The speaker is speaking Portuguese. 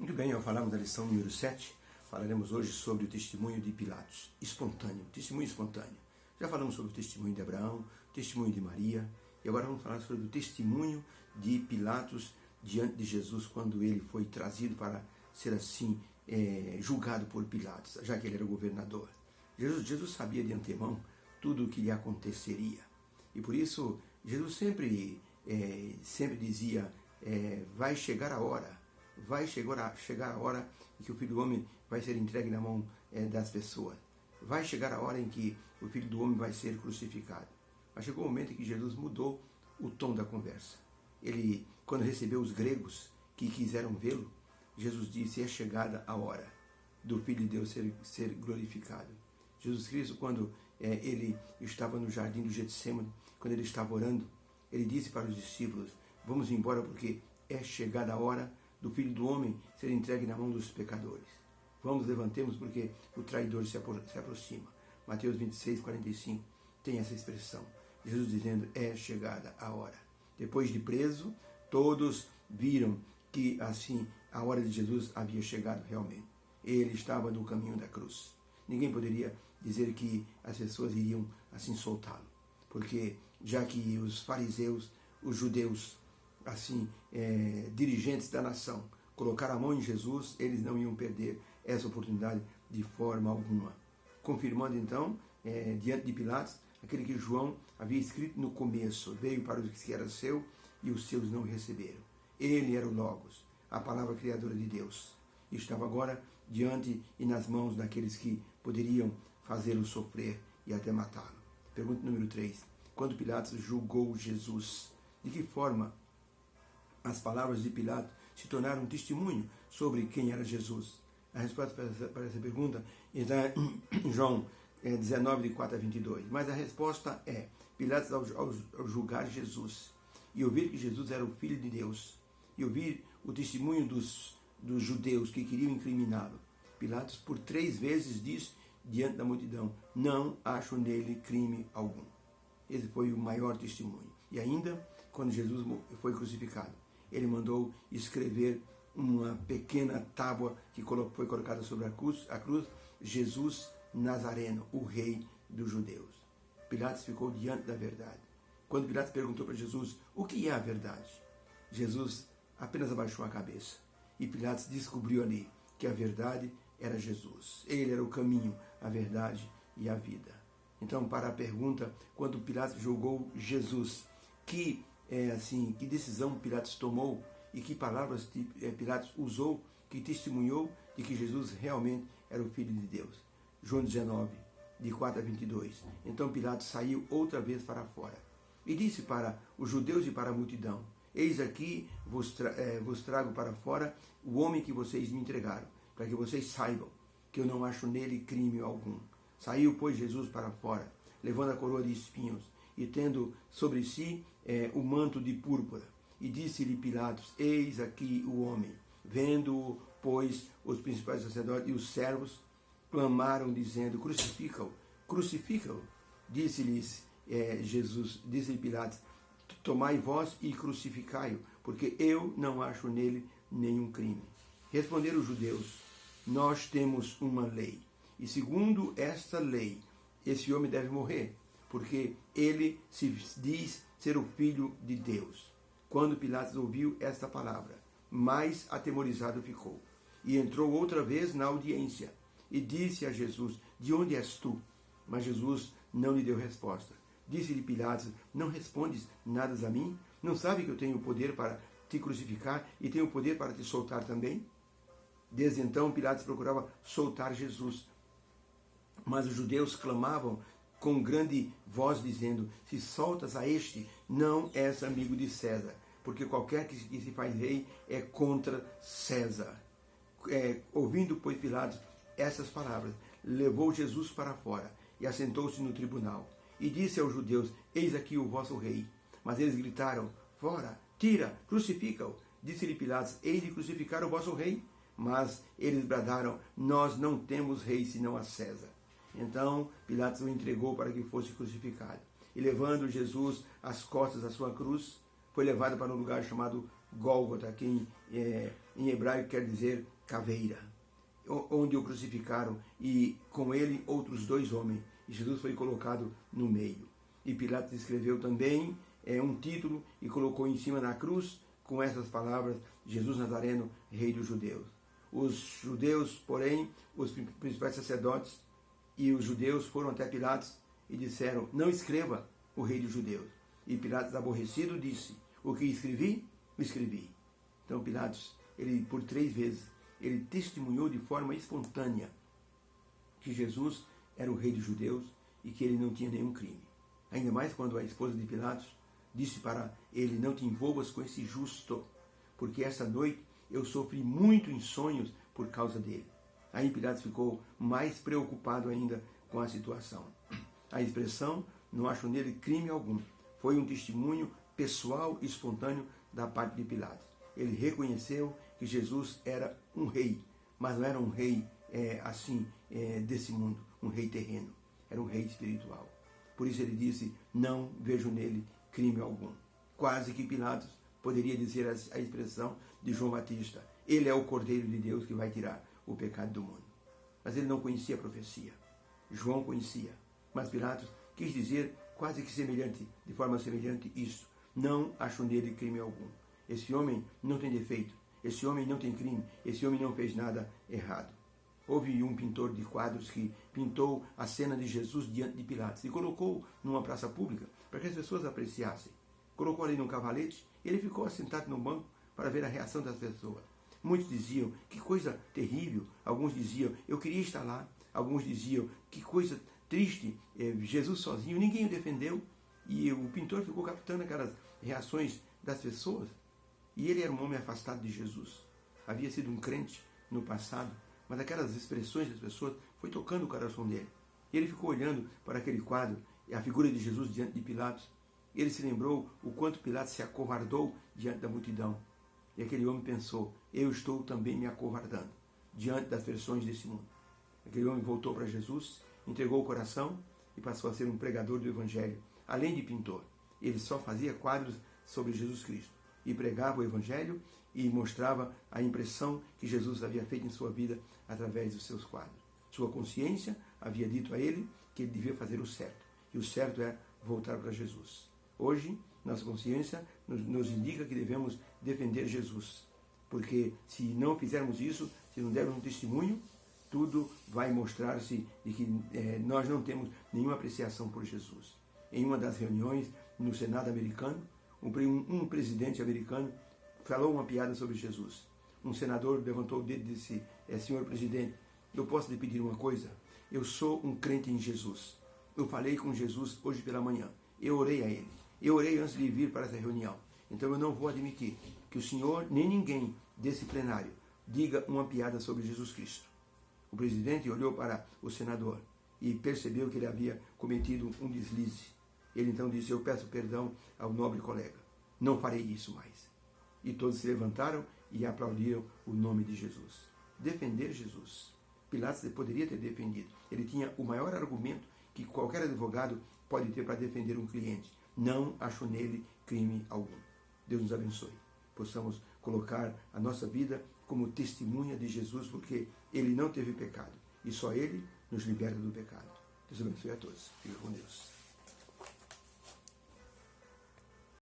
Muito bem, ao falarmos da lição número 7, falaremos hoje sobre o testemunho de Pilatos, espontâneo, testemunho espontâneo. Já falamos sobre o testemunho de Abraão, o testemunho de Maria, e agora vamos falar sobre o testemunho de Pilatos diante de Jesus, quando ele foi trazido para ser assim julgado por Pilatos, já que ele era o governador. Jesus sabia de antemão tudo o que lhe aconteceria, e por isso Jesus sempre dizia, vai chegar a hora, vai chegar a hora em que o Filho do Homem vai ser entregue na mão das pessoas. Vai chegar a hora em que o Filho do Homem vai ser crucificado. Mas chegou o momento em que Jesus mudou o tom da conversa. Ele, quando recebeu os gregos que quiseram vê-lo, Jesus disse, é chegada a hora do Filho de Deus ser glorificado. Jesus Cristo, quando ele estava no jardim do Getsemane, quando ele estava orando, ele disse para os discípulos, vamos embora porque é chegada a hora do Filho do Homem ser entregue na mão dos pecadores. Vamos, levantemos, porque o traidor se aproxima. Mateus 26, 45 tem essa expressão. Jesus dizendo, é chegada a hora. Depois de preso, todos viram que assim a hora de Jesus havia chegado realmente. Ele estava no caminho da cruz. Ninguém poderia dizer que as pessoas iriam assim soltá-lo, porque já que os fariseus, os judeus, assim, dirigentes da nação, colocaram a mão em Jesus, eles não iam perder essa oportunidade de forma alguma. Confirmando então, diante de Pilatos, aquele que João havia escrito no começo, veio para os que era seu e os seus não receberam. Ele era o Logos, a palavra criadora de Deus. E estava agora diante e nas mãos daqueles que poderiam fazê-lo sofrer e até matá-lo. Pergunta número 3. Quando Pilatos julgou Jesus, de que forma as palavras de Pilatos se tornaram um testemunho sobre quem era Jesus? A resposta para essa pergunta está em João 19, de 4 a 22. Mas a resposta é, Pilatos ao julgar Jesus e ouvir que Jesus era o Filho de Deus e ouvir o testemunho dos judeus que queriam incriminá-lo, Pilatos por 3 vezes disse diante da multidão, não acho nele crime algum. Esse foi o maior testemunho. E ainda, quando Jesus foi crucificado, ele mandou escrever uma pequena tábua que foi colocada sobre a cruz, Jesus Nazareno, o rei dos judeus. Pilatos ficou diante da verdade. Quando Pilatos perguntou para Jesus, o que é a verdade? Jesus apenas abaixou a cabeça. E Pilatos descobriu ali que a verdade era Jesus. Ele era o caminho, a verdade e a vida. Então, para a pergunta, quando Pilatos julgou Jesus, que decisão Pilatos tomou e que palavras Pilatos usou, que testemunhou de que Jesus realmente era o Filho de Deus. João 19, de 4 a 22. Então Pilatos saiu outra vez para fora e disse para os judeus e para a multidão, eis aqui vos trago para fora o homem que vocês me entregaram, para que vocês saibam que eu não acho nele crime algum. Saiu, pois, Jesus para fora, levando a coroa de espinhos, e tendo sobre si o manto de púrpura. E disse-lhe Pilatos, eis aqui o homem. Vendo-o, pois, os principais sacerdotes e os servos clamaram, dizendo, crucifica-o, crucifica-o. Disse-lhes disse-lhe Pilatos, tomai vós e crucificai-o, porque eu não acho nele nenhum crime. Responderam os judeus, nós temos uma lei, e segundo esta lei, esse homem deve morrer, porque ele se diz ser o Filho de Deus. Quando Pilatos ouviu esta palavra, mais atemorizado ficou, e entrou outra vez na audiência, e disse a Jesus, de onde és tu? Mas Jesus não lhe deu resposta. Disse-lhe Pilatos, não respondes nada a mim? Não sabe que eu tenho o poder para te crucificar e tenho o poder para te soltar também? Desde então Pilatos procurava soltar Jesus, mas os judeus clamavam com grande voz, dizendo, se soltas a este, não és amigo de César, porque qualquer que se faz rei é contra César. Ouvindo, pois, Pilatos essas palavras, levou Jesus para fora e assentou-se no tribunal. E disse aos judeus, eis aqui o vosso rei. Mas eles gritaram, fora, tira, crucifica-o. Disse-lhe Pilatos, eis de crucificar o vosso rei. Mas eles bradaram, nós não temos rei senão a César. Então Pilatos o entregou para que fosse crucificado. E levando Jesus às costas da sua cruz, foi levado para um lugar chamado Gólgota, que em hebraico quer dizer caveira, onde o crucificaram, e com ele outros 2 homens. E Jesus foi colocado no meio. E Pilatos escreveu também um título e colocou em cima da cruz com essas palavras: Jesus Nazareno, Rei dos Judeus. Os judeus, porém, os principais sacerdotes e os judeus foram até Pilatos e disseram: não escreva o Rei dos Judeus. E Pilatos, aborrecido, disse: o que escrevi, escrevi. Então Pilatos, ele por 3 vezes, ele testemunhou de forma espontânea que Jesus era o Rei dos Judeus e que ele não tinha nenhum crime. Ainda mais quando a esposa de Pilatos disse para ele: não te envolvas com esse justo, porque essa noite eu sofri muito em sonhos por causa dele. Aí Pilatos ficou mais preocupado ainda com a situação. A expressão não acho nele crime algum foi um testemunho pessoal e espontâneo da parte de Pilatos. Ele reconheceu que Jesus era um rei, mas não era um rei desse mundo, um rei terreno, era um rei espiritual. Por isso ele disse: não vejo nele crime algum. Quase que Pilatos poderia dizer a expressão de João Batista: ele é o Cordeiro de Deus que vai tirar o pecado do mundo. Mas ele não conhecia a profecia. João conhecia. Mas Pilatos quis dizer quase que semelhante, de forma semelhante, isso: não acho nele crime algum. Esse homem não tem defeito, esse homem não tem crime, esse homem não fez nada errado. Houve um pintor de quadros que pintou a cena de Jesus diante de Pilatos e colocou numa praça pública para que as pessoas apreciassem. Colocou ali num cavalete e ele ficou assentado no banco para ver a reação das pessoas. Muitos diziam: que coisa terrível. Alguns diziam: eu queria estar lá. Alguns diziam: que coisa triste, Jesus sozinho. Ninguém o defendeu. E o pintor ficou captando aquelas reações das pessoas. E ele era um homem afastado de Jesus. Havia sido um crente no passado, mas aquelas expressões das pessoas foi tocando o coração dele. E ele ficou olhando para aquele quadro, a figura de Jesus diante de Pilatos. Ele se lembrou o quanto Pilatos se acovardou diante da multidão. E aquele homem pensou: eu estou também me acovardando diante das pressões desse mundo. Aquele homem voltou para Jesus, entregou o coração e passou a ser um pregador do Evangelho. Além de pintor, ele só fazia quadros sobre Jesus Cristo e pregava o Evangelho e mostrava a impressão que Jesus havia feito em sua vida através dos seus quadros. Sua consciência havia dito a ele que ele devia fazer o certo, e o certo é voltar para Jesus. Hoje, nossa consciência nos indica que devemos defender Jesus, porque se não fizermos isso, se não dermos um testemunho, tudo vai mostrar-se de que nós não temos nenhuma apreciação por Jesus. Em uma das reuniões no Senado americano, um presidente americano falou uma piada sobre Jesus. Um senador levantou o dedo e disse: senhor presidente, eu posso lhe pedir uma coisa? Eu sou um crente em Jesus. Eu falei com Jesus hoje pela manhã. Eu orei a ele. Eu orei antes de vir para essa reunião. Então eu não vou admitir que o senhor, nem ninguém desse plenário, diga uma piada sobre Jesus Cristo. O presidente olhou para o senador e percebeu que ele havia cometido um deslize. Ele então disse: eu peço perdão ao nobre colega. Não farei isso mais. E todos se levantaram e aplaudiram o nome de Jesus. Defender Jesus. Pilatos poderia ter defendido. Ele tinha o maior argumento que qualquer advogado pode ter para defender um cliente. Não acho nele crime algum. Deus nos abençoe. Possamos colocar a nossa vida como testemunha de Jesus, porque ele não teve pecado. E só ele nos liberta do pecado. Deus abençoe a todos. Fique com Deus.